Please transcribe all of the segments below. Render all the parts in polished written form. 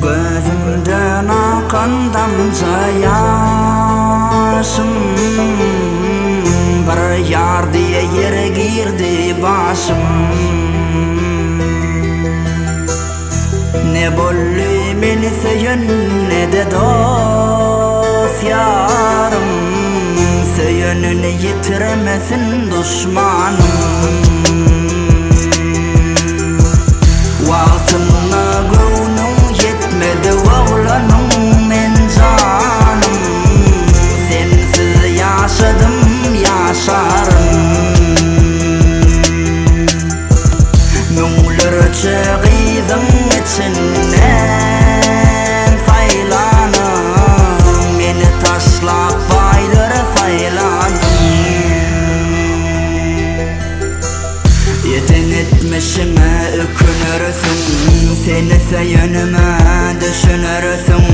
Gözümden akan damca yaşım bir yar diye yere girdi başım. Ne bollu beni söyün ne de dost yarım, söyününü yitiremesin düşmanım. Vaktımla gönlüm yetmedi oğlanım men canım, sensiz yaşadım yaşarım. Müngler çıgıydın içinden faylanım, beni taşlap baylara faylandım. Yeten etmişime ökünürsün, seni söyünüme düşünürsün.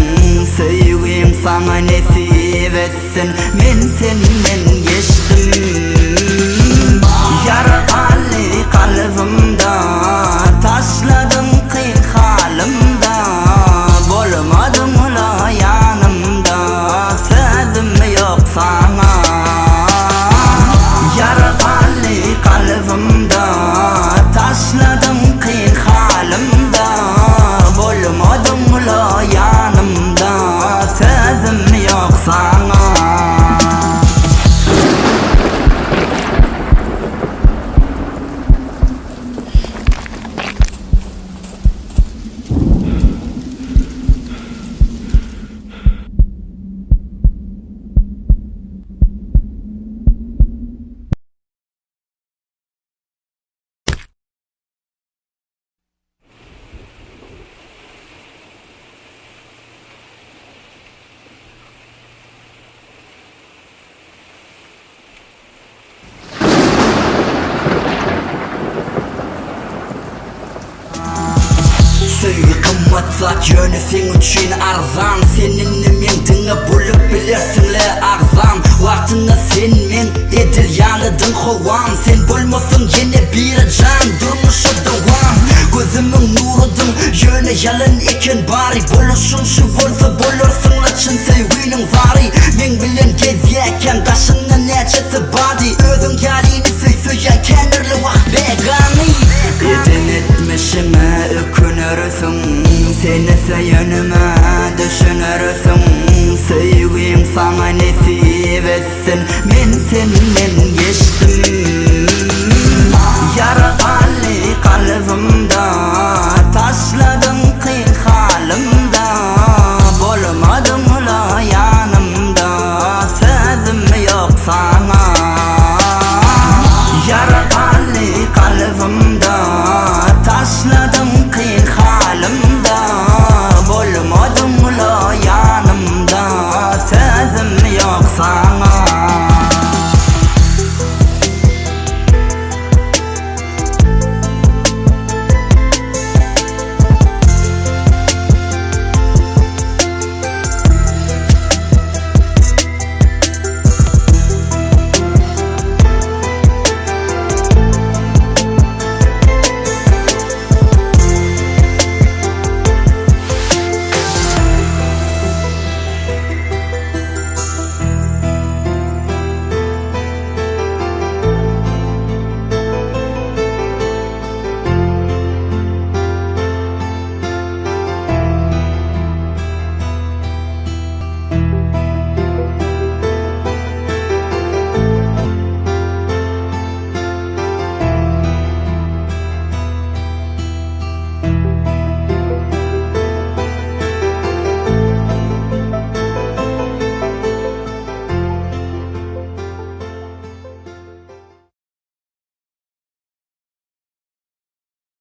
Sevgim sana nesip etsin, men senden geçtim. Yaralı kalbimda taşladım kıyk halimda, bolmadım la yanımda, sözüm yok sana. Yaralı kalbimda taşladım kıyk halimda, bolmadım la yanımda, sözüm yok sana. Kımmatsak yönü sen ucin arzan, seninle men dinle bolup bilirsinle agzam. Vaktında sen men edil yanıdın hovam, sen bolmasın yine bir can durmuşu devam. Gözümün nuruydun yöne yalın eken bari, boluşun şu bolsa bolursun laçın sevginin vari. Men bilen gezyeken taşının neçesi badi, özün kalini söyleyen kendirli vakt begani. Yeten etmişime ökünürsün, seni söyünüme düşünürsün. Sevgim sana nesip etsin, men senden